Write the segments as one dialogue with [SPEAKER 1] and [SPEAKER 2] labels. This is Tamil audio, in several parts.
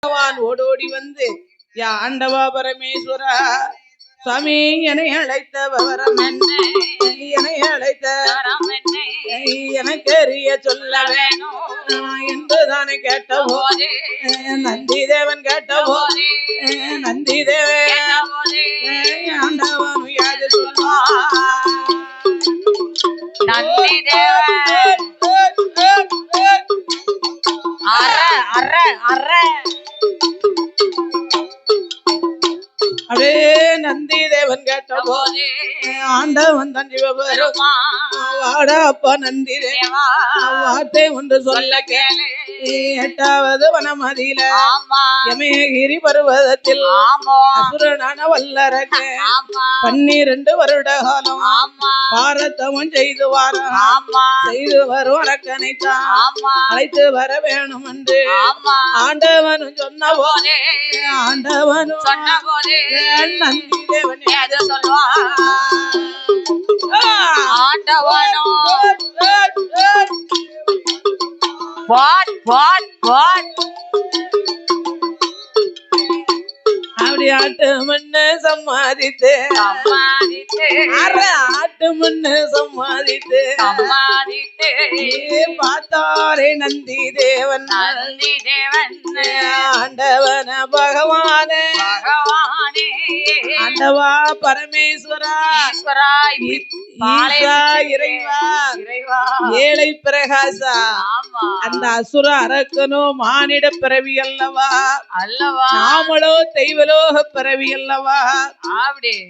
[SPEAKER 1] பகவான் ஓடோடி வந்து யா ஆண்டவா பரமேஸ்வரா சுவாமி என்னை அழைத்த விவரம் என்ன, என்னை அழைத்த எனக்கு அறிய சொல்ல வேணும் என்றுதானே கேட்ட போது நந்தி தேவன் கேட்ட போது நந்தி தேவன் ஆண்டவன் யாது சொல்வான் நந்தி தேவன் அப்படியே நந்தி தேவன் கேட்ட போது ஆண்டவன் தன் சிவபெருமா வாடா அப்பா நந்தி தேவா வார்த்தை ஒன்று சொல்ல கேளு 8வது வனமதியில யமகிரி பருவதத்தில் அசுரனான வல்லரக 12 வருட காலம் பாரதமும் செய்து வரும் அரக்கனைத்தான் அழைத்து வர வேணும் என்று ஆண்டவனும் சொன்ன போதே ஆண்டவனும் சொன்ன போதே நந்தி தேவன் ஏதோ சொல்வான் ஆண்டவனும் அப்படி ஆட்டு முன்னு சம்மாதித்து ஆட்டு முன்னு சம்மாதித்து பார்த்தாரே நந்தி தேவன் ஆண்டவன பகவானே ஆண்டவா பரமேஸ்வரா இறைவா ஏழை பிரகாசா அந்த அசுர அரக்கனோ மானிட பிறவி அல்லவா நாமளோ தெய்வலோக பிறவி அல்லவா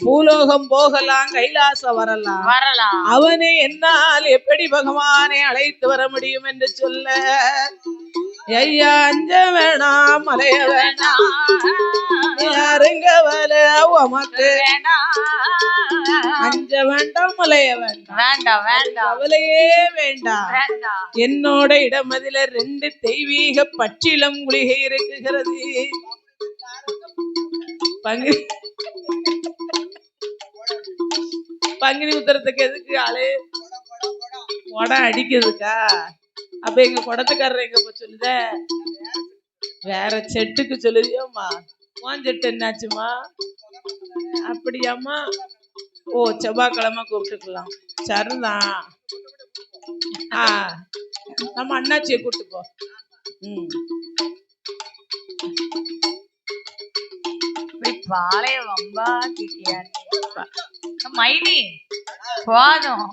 [SPEAKER 1] பூலோகம் போகலாம் கைலாசம் வரலாம் அவனை என்னால் எப்படி பகவானை அழைத்து வர முடியும் என்று சொல்ல ஐயா அஞ்ச வேணாம் மலைய வேணாம் அருங்கவல உமக்கு அஞ்ச வேண்டாம் மலைய வேண்டாம் கவலையே வேண்டாம் என்னோட இடமதில 2 தெய்வீக பச்சிளம் குளிகை இருக்குகிறது பங்குனி உத்தரத்துக்கு எதுக்கு ஆளு உடம் அடிக்குதுக்கா அப்ப எங்க குடத்துக்காரர் எங்க சொல்லுத வேற செட்டுக்கு சொல்லுதியோம்மா உன் செட்டு என்னாச்சுமா அப்படியாம்மா ஓ செவ்வாய்க்கிழமை கூப்பிட்டுக்கலாம் சரிதான் நம்ம அண்ணாச்சியை கூப்பிட்டு போ பாளைய வம்பா கிட்டியா மைனி போதும்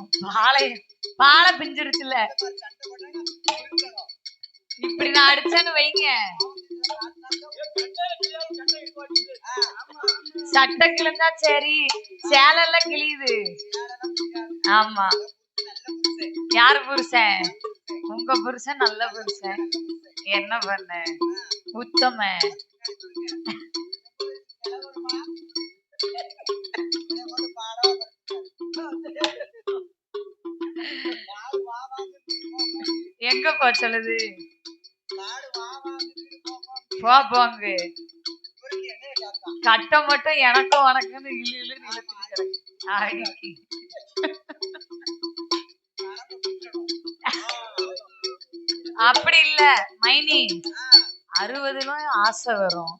[SPEAKER 1] பாலை பிஞ்சிருச்சுல இப்படி நான் அடிச்சேன்னு வைங்க சட்டை கிழந்தா சரி சேலெல்லாம் கிழியுது ஆமா யாரு புருஷன் உங்க புருஷன் நல்ல புருஷன் என்ன பண்ண உத்தம எங்க போ சொல்லுது போங்க கட்ட மட்டும் எனக்கும் உனக்குன்னு அடிக்கி அப்படி இல்ல மைனி 60லும் ஆசை வரும்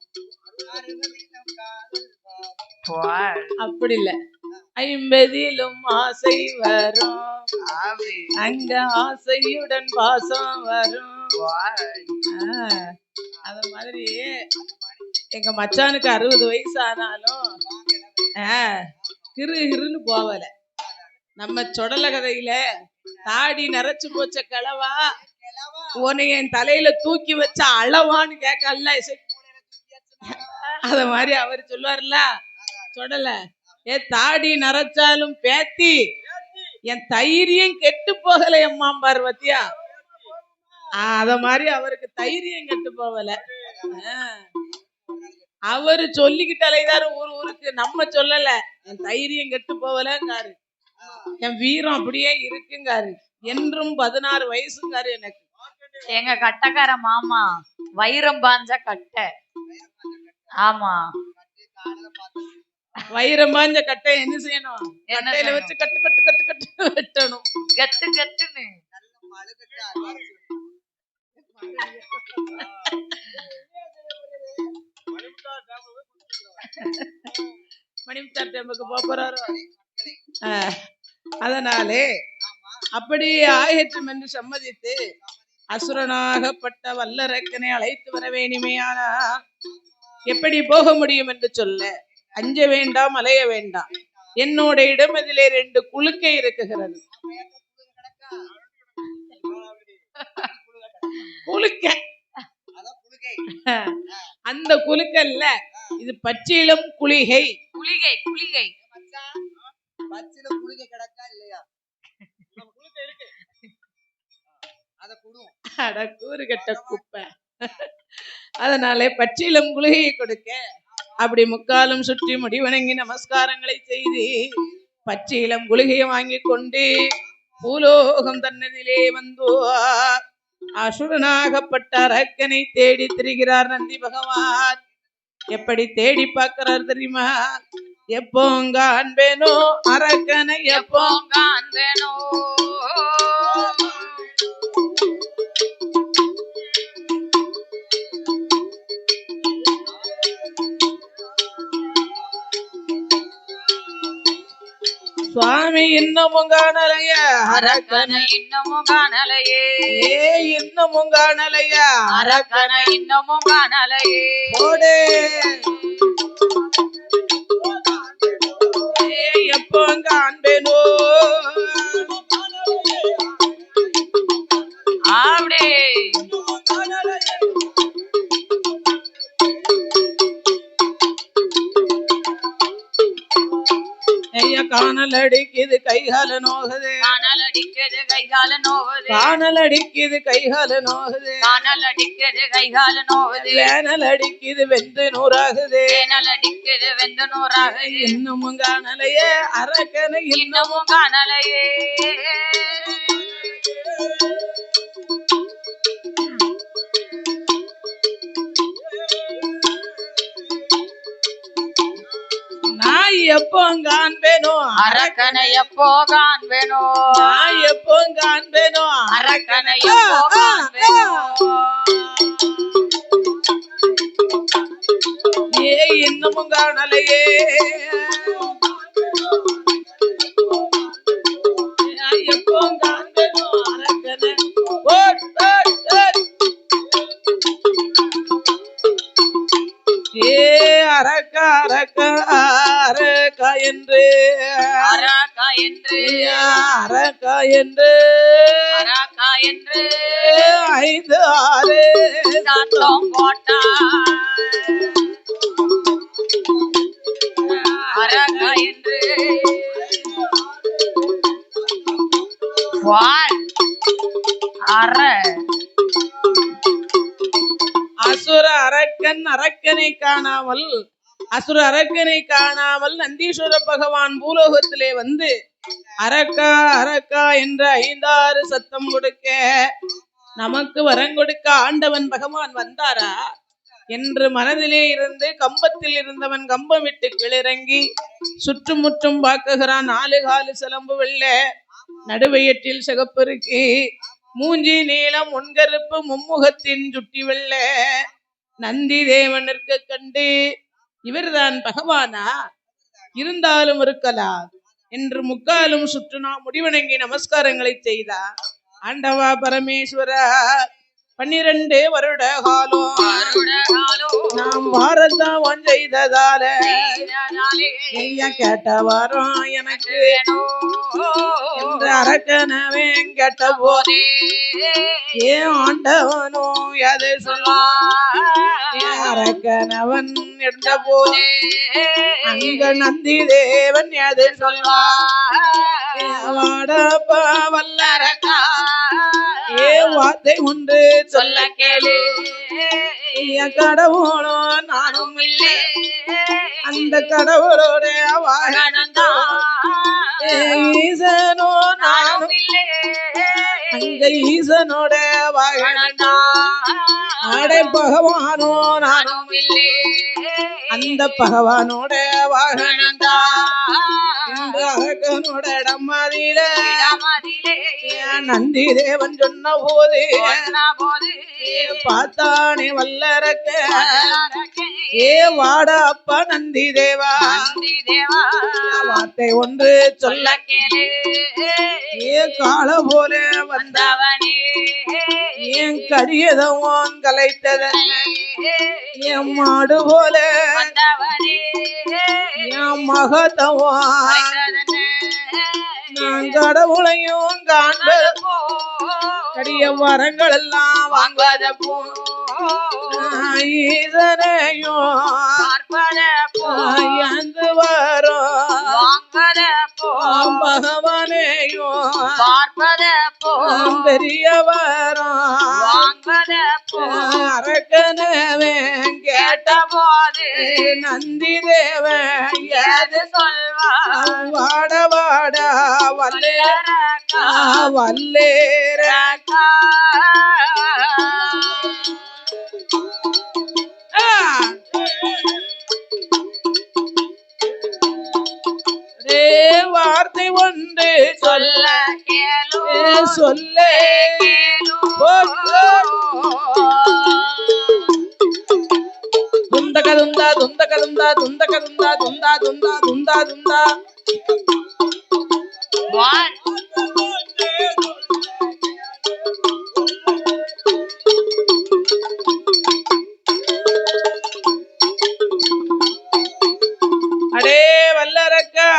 [SPEAKER 1] அப்படி இல்ல 50லும் ஆசை வரும் அங்க ஆசையுடன் பாசம் வரும் அத மாதிரி எங்க மச்சானுக்கு 60 வயசு ஆனாலும் கிருன்னு போவல நம்ம சொடல கதையில தாடி நரைச்சு போச்ச கிழவா உன்னை என் தலையில தூக்கி வச்ச அளவான்னு கேட்கல அத மாதிரி அவர் சொல்லுவார்ல சொடல தாடி நரைச்சாலும் பேத்தி என் தைரியம் கெட்டு போகல எம்மாம்பார் பத்தியா அத மாதிரி அவருக்கு தைரியம் கெட்டு போகல அவரு சொல்லிக்கிட்டாலேதான் ஊருக்கு நம்ம சொல்லல என் தைரியம் கெட்டு போகலங்காரு என் வீரம் அப்படியே இருக்குங்காரு என்றும் 16 வயசுங்காரு எனக்கு எங்க கட்டக்கார மாமா வைரம் பாஞ்ச கட்டை ஆமா வைரம் பாஞ்ச கட்டை என்ன செய்யணும் கட்டையில வச்சு கட்டு கட்டு கட்டு கட்டு வெட்டணும் கட்டு கட்டுன்னு மணிமுத்தார் டெம்புக்கு போறாரோ. அதனாலே அப்படி ஆயற்றும் என்று சம்மதித்து அசுரனாகப்பட்ட வல்லரக்கனை அழைத்து வர வேணுமையானா எப்படி போக முடியும் என்று சொல்ல, அஞ்ச வேண்டாம், அலைய வேண்டாம். என்னோட இடம் அதிலே 2 குலுக்கை இருக்குகிறது. அந்த குலுக்கல்ல இது பச்சிளம் குளிகை. குளிகை குளிகை பச்சிளம் குளிகை கிடக்கா இல்லையா? கூறு கட்ட குப்பை. அதனாலே பச்சிளம் குளிகையை கொடுக்க அப்படி முக்காலும் சுற்றி முடிவணங்கி நமஸ்காரங்களை செய்து பச்சிளம் குளிகையை வாங்கி கொண்டு பூலோகம் தன்னதிலே வந்து அசுரனாகப்பட்ட அரக்கனை தேடி திரிகிறார் நந்தி பகவான். எப்படி தேடி பார்க்கிறார் தெரியுமா? எப்போங்க அன்பேனோ அரக்கனை, எப்போங்க அன்பேனோ. சுவாமி இன்னமும் காணலைய அரக்கனை, இன்னமும் காணலையே, இன்னமும் காணலைய அரக்கனை, இன்னமும் காணலையே. போடே எப்போ காண்பேனோ ஆப்டே. காணல் அடிக்குது கைகால நோகுது, காணல் அடிக்குது கைகால நோகுது, காணல் அடிக்குது கைகால நோகுது, காணல் அடிக்குது கைகால நோகுது, வேனல் அடிக்குது வெந்து நூறாகுது, வேனல் அடிக்குது வெந்து நூறாகுது. இன்னமும் காணலையே அரக்கனை, இன்னமும் காணலையே. நான் எப்போ காண்பேனோ அரக்கனை, எப்போ காண்பேனோ, நான் எப்போ காண்பேனோ அரக்கனை, எப்போ காண்பேனோ. இன்னமும் காணலையே எப்போ காண்பேனோ அரக்கனை. அரக்கா அரக்கா அரக்கா என்று, அரக்கா என்று, அரக்கா என்று, அரக்கா என்று 5 6 சத்தம் போட்டா அரக்கா என்று. அசுர அரக்கன் அரக்கனை காணாமல், அசுர அரக்கனை காணாமல் நந்தீஸ்வர பகவான் பூலோகத்திலே வந்து அரக்கா அரக்கா என்ற 5 6 சத்தம் கொடுக்க, நமக்கு வரம் கொடுக்க ஆண்டவன் பகவான் வந்தாரா என்று மனதிலே இருந்து கம்பத்தில் இருந்தவன் கம்பம் விட்டு கிளிறங்கி சுற்றுமுற்றும் பார்க்குகிறான். 4 காலு சிலம்பு வெள்ள, நடுவயிற்றில் சிகப்பெருக்கி, மூஞ்சி நீளம் ஒன்கருப்பு, மும்முகத்தின் சுட்டி வெள்ள நந்தி தேவனிற்கு கண்டு இவர்தான் பகவானா, இருந்தாலும் இருக்கலாம் என்று முக்காலும் சுற்றுனா முடிவணங்கி நமஸ்காரங்களை செய்தார். ஆண்டவா பரமேஸ்வரா, 12 வருட காலம் நாம் வாரத்தான் செய்ததால கேட்ட வாரம் எனக்கு என்ற அரக்கனவே கேட்ட போதே ஏன் ஆண்டவனும் எதை சொல்லுவான், அரக்கனவன் என்ற போதே அங்க நந்தி தேவன் எதை சொல்வாடப்பா வல்லரக்கா ஏ வார்த்தை உண்டு சொல்ல கேளு, கடவுளோ நானும் இல்லை அந்த கடவுளோட ஈசனோ நானும் இல்லை அங்க ஈசனோட வாகனந்தா, அடை பகவானோ நானும் இல்லை அந்த பகவானோட வாகனந்தா. அரக்கனோட இடமாதில நந்தி தேவன் சொன்ன போது பார்த்தானே வல்லரக்க ஏ வாடா அப்பா நந்தி தேவா வார்த்தை ஒன்று சொல்ல கேளு ஏ கால போல வந்தவனே என் கரியதவன் கலைத்ததன் என் மாடு போல வந்தவனே என் மகதவன் நான் கடவுளையும் காண்பது கடிய வரங்கள் எல்லாம் வாங்குவத போ ஈசனையும் எந்து வரும் பகவானையும் பெரிய வரும் அரக்கனவே கேட்ட போது நந்தி தேவன் ஏது சொல்வான் வாட வாட வல்லேரக்கா வல்லேரக்கா வார்த்தை ஒன்று சொல்ல கேளு சொல்ல துந்த கதுந்தா துந்த கதுந்தா துந்த கதுந்தா துந்தா துந்தா துந்தா துந்தா அடே வல்லரக்கா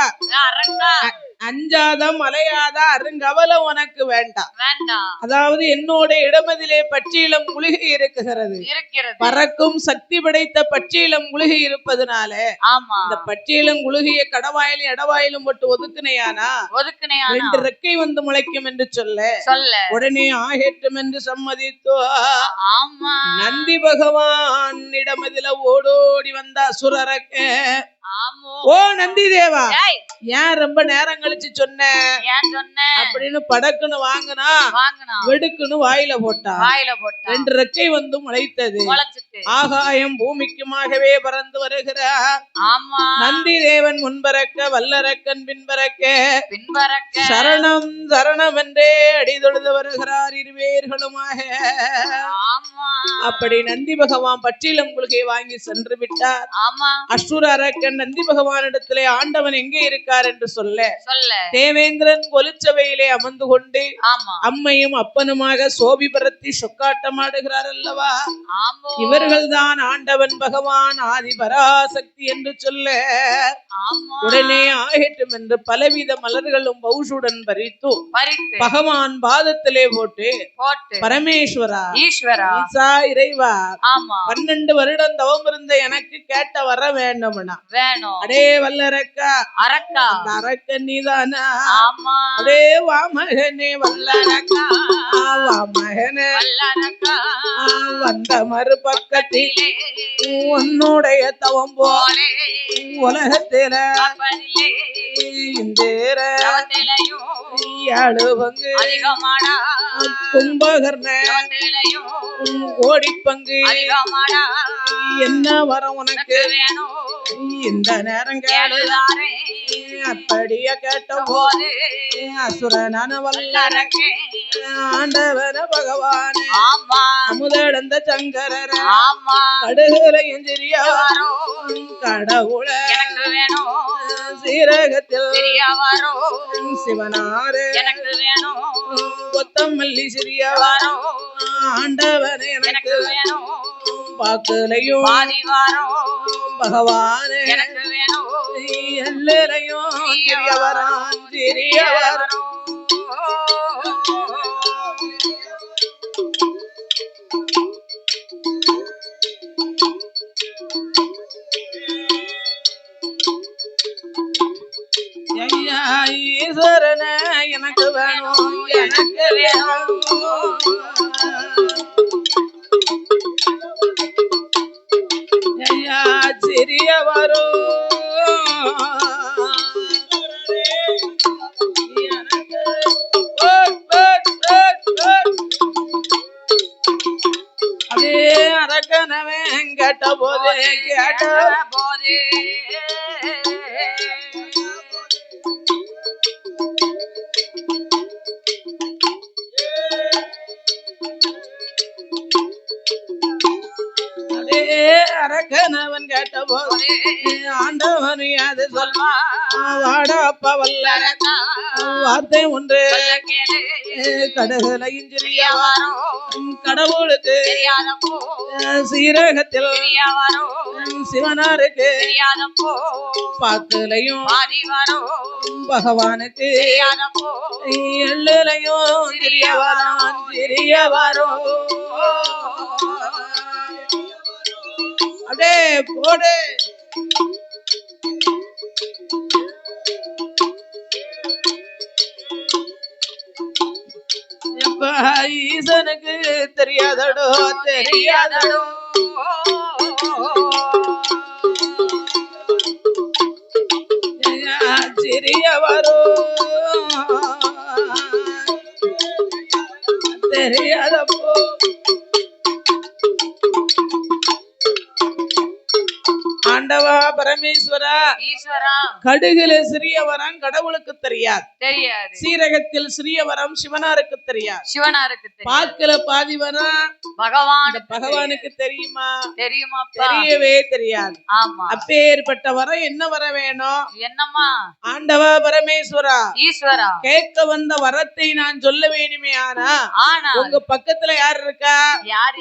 [SPEAKER 1] அஞ்சாத மலையாத அருங்கவலம் உனக்கு வேண்டாம். அதாவது என்னோட இடமதிலே பட்சியிலம் முழுகி இருக்கிறது. பறக்கும் சக்தி படைத்த பட்சியிலம் முழுகி இருப்பதனால இந்த பட்சியிலம் முழுகிய கடவாயிலும் இடவாயிலும் போட்டு ஒதுக்குனையானா 2 ரெக்கை வந்து முளைக்கும் என்று சொல்ல உடனே ஆகேற்றம் என்று சம்மதித்தோ. நந்தி பகவான் இடமதில ஓடோடி வந்த அசுரரக்க ஓ நந்தி தேவா ஏன் ரொம்ப நேரம் கழிச்சு சொன்ன அப்படின்னு படக்குன்னு வாங்கினா வெடுக்குன்னு வாயில போட்டா 2 ரெக்கை வந்து முளைத்தது. ஆகாயம் பூமிக்குமாகவே பறந்து வருகிறா. நந்தி தேவன் முன்பறக்க வல்லரக்கன் பின்பறக்க சரணம் சரணம் என்றே அடிதொழுது வருகிறார் இருவேர்களுமாக. அப்படி நந்தி பகவான் பற்றிலம் குழுகை வாங்கி சென்று விட்டார். அசுர அரக்கன் நந்தி பகவானிடத்திலே ஆண்டவன் எங்கே இருக்கார் என்று சொல்ல தேவேந்திரன் கொலுச்சவையிலே அமர்ந்து கொண்டு அம்மையும் அப்பனுமாக சோபி பரத்தி சொக்காட்டம் ஆடுகிறார் அல்லவா. இவர்கள் தான் ஆண்டவன் பகவான் ஆதி பராசக்தி என்று சொல்ல உடனே ஆகட்டும் என்று பலவித மலர்களும் பௌஷுடன் பறித்து பகவான் பாதத்திலே போட்டு பரமேஸ்வரா ஈஸ்வரா ஈசா இறைவா 12 வருடம் தவம் இருந்த எனக்கு கேட்ட வர வேண்டும்னா அடே வல்லரக்கா அரக்கா அரக்க நீதானா அடே வா மகனே வல்லரக்கா வா மகனே வல்லரக்கா வந்த மறுபக்கத்திலே உன்னுடைய தவம் போலே உலகத்தில இந்தேர பங்கு கும்பகர்ண கோடி பங்கு என்ன வரம் உனக்கு இந்த நேரம் கேளுதாரே அப்படிய கேட்ட போது அசுரனான வல்லரக்கே ஆண்டவன பகவானே அமுதடந்த சங்கரர கடுகுலையும் சிறியவரோ கடவுள எனக்கு வேணும் சீரகத்தில் சிறியவரோ சிவனாரே எனக்கு வேணும் கொத்தமல்லி சிறியவரோ ஆண்டவனே எனக்கு வேணும் பாக்குலையும் பகவானே எனக்கு வேணும் எல்லாரையும் சிறியவரான் சிறியவரோ ஈஸ்வரன எனக்கு வேணும் எனக்கு வேணும் சிறியவரோ அதே அரக்கனவே கேட்ட போதே கணவன் கேட்ட போது ஆண்டவன் அது சொல்வா வாடாப்பா வல்ல வார்த்தை ஒன்று கடவுளையும் கடவுளுக்கு சீரகத்தில் சிவனாருக்கு பாக்கலையும் பகவானுக்கு எள்ளுலையும் தெரிய வரும் அடே போடு ஈசனுக்கு தெரியாதடோ சிறிய வரும் தெரியாதப்போ ஆண்டவா பரமேஸ்வரா ஈஸ்வரா கடுகுல சிறிய வரம் கடவுளுக்கு தெரியாது சீரகத்தில் சிறிய வரம் சிவனாருக்கு தெரியாது பாக்குல பாதி வரம் பகவானுக்கு தெரியுமா தெரியவே தெரியாது அப்பேற்பட்ட வரம் என்ன வர வேணும் என்னம்மா ஆண்டவா பரமேஸ்வரா ஈஸ்வரா கேட்க வந்த வரத்தை நான் சொல்ல வேணுமே ஆனா உங்க பக்கத்துல யார் இருக்கா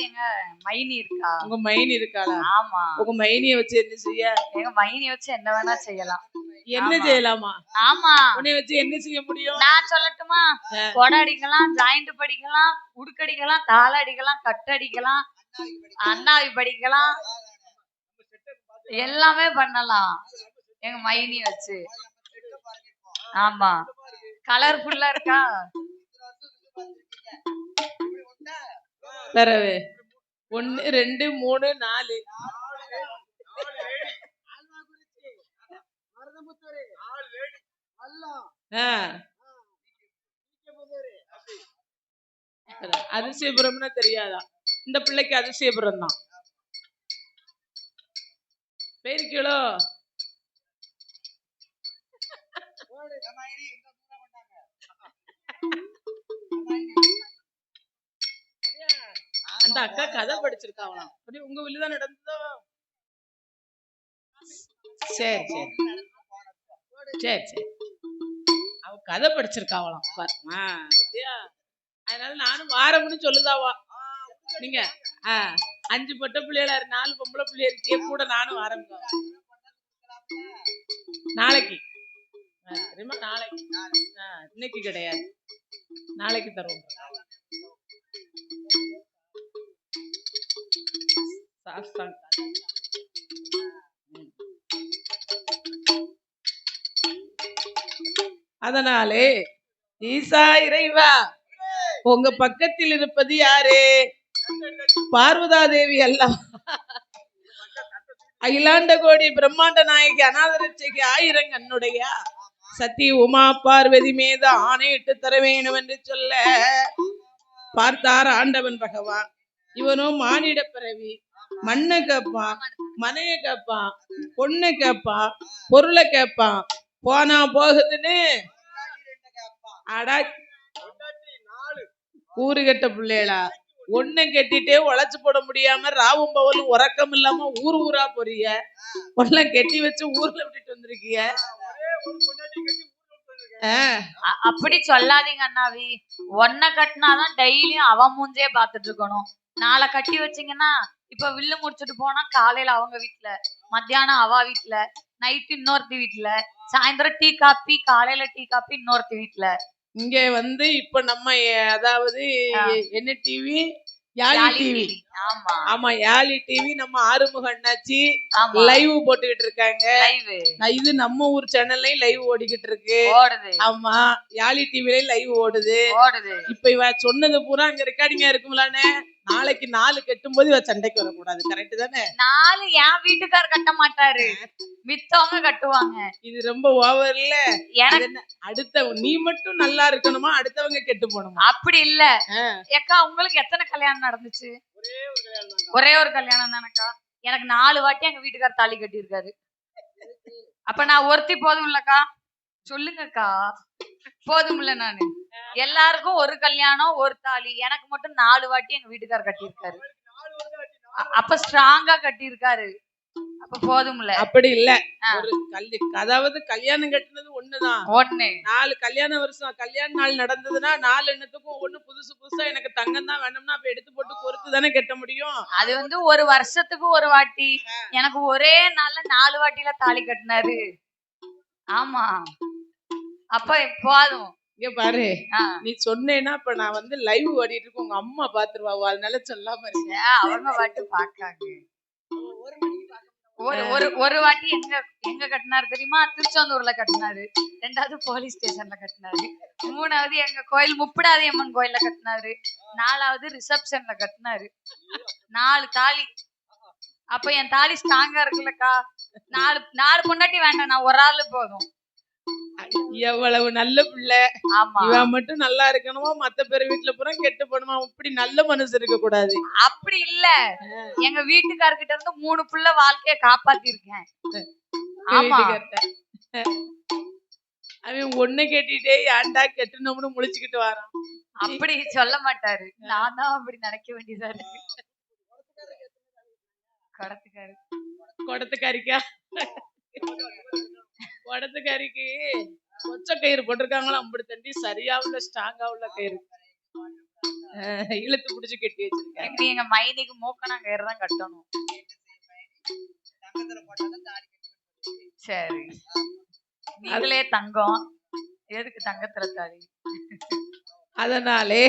[SPEAKER 1] எங்க மைனி இருக்கா உங்க மைனி இருக்காளா ஆமா உங்க மைனிய வச்சு என்ன செய்ய எங்க மைனிய வச்சு என்ன வேணா செய்யலாம் என்ன செய்யலாமா ஆமா உன்னை வச்சு என்ன செய்ய முடியும் நான் சொல்லட்டுமா கொடை அடிக்கலாம் ஜாயிண்ட் படிக்கலாம் உடுக்கடிக்கலாம் தாள அடிக்கலாம் கட்டடிக்கலாம் அண்ணாவி படிக்கலாம் எல்லாமே பண்ணலாம் எங்க மைனிய வச்சு ஆமா கலர்ஃபுல்லா இருக்கா பிறகு 1 2 3 4 அதிசயபுரம்னா தெரியாதா இந்த பிள்ளைக்கு அதிசயபுரம் தான் பேருக்கீழோ அந்த அக்கா கதை படிச்சிருக்காங்களாம் அப்படி உங்க வீட்டுதான் நடந்ததோ சரி சரி சரி சரி அவ கதை படிச்சிருக்காங்களாம் அதனால நானும் வாரம்னு சொல்லுதாவா நீங்க 5 பொட்ட பிள்ளைகளா 4 பொம்பளை பிள்ளை இருக்கே கூட நானும் ஆரம்பிக்க நாளைக்கு தெரியுமா நாளைக்கு இன்னைக்கு கிடையாது நாளைக்கு தருவோம் அதனாலே ஈசா இறைவா உங்க பக்கத்தில் இருப்பது யாரு பார்வதா தேவி அல்ல அகிலாண்ட கோடி பிரம்மாண்ட நாயகி அநாதரட்சைக்கு ஆயிரங்கண்ணுடைய சத்தி உமா பார்வதி மீது ஆணையிட்டு தர வேணும் என்று சொல்ல பார்த்தார் ஆண்டவன் பகவான். இவனும் மானிட பிறவி, மண்ணை கேட்பான், மனைய கேட்பான், பொண்ணு கேட்பான், பொருளை கேட்பான், போனா போகுதுன்னு அடா கூறு கெட்ட பிள்ளைகளா ஒண்ணு கெட்டிட்டே உழைச்சு போட முடியாம ராவும் பவலும் உறக்கம் இல்லாம ஊர் ஊரா போறீங்க. ஒன்ன கெட்டி வச்சு ஊர்ல விட்டுட்டு வந்திருக்கீங்க.
[SPEAKER 2] அப்படி சொல்லாதீங்க அண்ணாவி. ஒன்ன கட்டினாதான் டெய்லியும் அவன் மூஞ்சே பாத்துட்டு இருக்கணும். நாளை கட்டி வச்சீங்கன்னா இப்ப வில்லு முடிச்சுட்டு போனா காலையில அவங்க வீட்டுல, மத்தியானம் அவ வீட்டுல, நைட்டு இன்னொருத்தி வீட்டுல, சாயந்தரம் டீ காப்பி, காலையில டீ காப்பி இன்னொருத்தி வீட்டுல.
[SPEAKER 1] இங்க இப்ப நம்ம அதாவது என்ன டிவி, யாழி டிவி. ஆமா யாழி டிவி நம்ம ஆறுமுக அண்ணாச்சி லைவ் போட்டுக்கிட்டு இருக்காங்க. இது நம்ம ஊர் சேனல்லையும் லைவ் ஓடிக்கிட்டு இருக்கு. ஆமா யாழி டிவிலயும் லைவ் ஓடுது. இப்ப இவ சொன்னது பூரா அங்க ரெக்கார்டிங்கா இருக்கும்லானே. நாளைக்கு 4 கட்டும் போது இவ சண்டைக்கு வரக்கூடாது. கரெக்ட் தானே?
[SPEAKER 2] 4 என் வீட்டுக்கார் கட்ட மாட்டாரு, மித்தவங்க கட்டுவாங்க. இது ரொம்ப ஓவர் இல்ல?
[SPEAKER 1] அடுத்த நீ மட்டும் நல்லா இருக்கணுமா, அடுத்தவங்க கெட்டு போகணுமா?
[SPEAKER 2] அப்படி இல்ல ஏக்கா. உங்களுக்கு எத்தனை கல்யாணம் நடந்துச்சு? ஒரே ஒரு கல்யாணம் தானக்கா. எனக்கு 4 வாட்டி எங்க வீட்டுக்கார் தாலி கட்டி இருக்காரு. அப்ப நான் ஒருத்தி போதும் இல்லக்கா? சொல்லுங்கக்கா. போதும் இல்ல? நானு எல்லாருக்கும் ஒரு கல்யாணம் ஒரு தாலி, எனக்கு மட்டும் 4 வாட்டி எங்க வீட்டுக்கார் கட்டியிருக்காரு. அப்ப ஸ்ட்ராங்கா கட்டியிருக்காரு. அப்ப போதும்ல.
[SPEAKER 1] அப்படி இல்ல.
[SPEAKER 2] ஆ.
[SPEAKER 1] ஒரு அதாவது கல்யாணம் கட்டினது ஒண்ணுதான். 4 கல்யாண வருஷம் கல்யாண நாள் நடந்ததுன்னா 4 எண்ணத்துக்கும் ஒண்ணு புதுசு புதுசா எனக்கு தங்கம் தான் வேணும்னா அப்ப எடுத்து போட்டு பொறுத்து தானே கட்ட முடியும்.
[SPEAKER 2] அது வந்து ஒரு வருஷத்துக்கு ஒரு வாட்டி, எனக்கு ஒரே நாள்ல 4 வாட்டில தாலி கட்டினாரு. ஆமா, அப்ப போதும்.
[SPEAKER 1] இங்க பாரு,
[SPEAKER 2] ஆ.
[SPEAKER 1] நீ சொன்னேன்னா இப்ப நான் வந்து லைவ் ஓடிட்டு இருக்கு, உங்க அம்மா பாத்துருவாவோ, அதனால சொல்லாம இருக்க.
[SPEAKER 2] அவங்க வாட்டு பாக்காங்க. ஒரு வாட்டி எங்க கட்டினாரு தெரியுமா? திருச்செந்தூர்ல கட்டினாரு. 2வது போலீஸ் ஸ்டேஷன்ல கட்டினாரு. 3வது எங்க கோயில் முப்பிடாதி அம்மன் கோயில்ல கட்டினாரு. 4வது ரிசப்ஷன்ல கட்டினாரு. 4 தாலி. அப்ப என் தாலி ஸ்ட்ராங்கா இருக்குல்லக்கா. 4 பொண்டாட்டி வேண்டாம், நான் ஒரு ஆளு போதும்.
[SPEAKER 1] எவ்வளவு நல்ல பிள்ளை.
[SPEAKER 2] ஆமா,
[SPEAKER 1] இவன் மட்டும் நல்லா இருக்கணுமா, மத்த பேர் வீட்டுல பூரா கெட்டு போடுமா, இப்படி நல்ல மனசு இருக்க கூடாது.
[SPEAKER 2] அப்படி இல்ல. எங்க வீட்டுக்காரர்கிட்ட இருந்து 3 புள்ள வாழ்க்கைய காப்பாத்தி இருக்கேன். ஆமா,
[SPEAKER 1] அவன் ஒண்ணு கேட்டுட்டே ஏன்டா கெட்டணும்னு முழிச்சுக்கிட்டு வரான்.
[SPEAKER 2] அப்படி சொல்ல மாட்டாரு. நான் தான் அப்படி நினைக்க வேண்டியதா இருக்கு.
[SPEAKER 1] கொடத்துக்காரிக்கா கொடத்துக்காரிக்கு கொச்ச கயிறு போட்டிருக்காங்களா, அப்படி தண்டி சரியா உள்ள ஸ்ட்ராங்கா உள்ள கயிறு இழுத்து புடிச்சு கட்டி வச்சிருக்காங்க.
[SPEAKER 2] எங்க மைனிக்கு மூக்கணா கயிறு தான் கட்டணும். சரி, நீங்களே தங்கம், எதுக்கு தங்கத்துல தாலி?
[SPEAKER 1] அதனாலே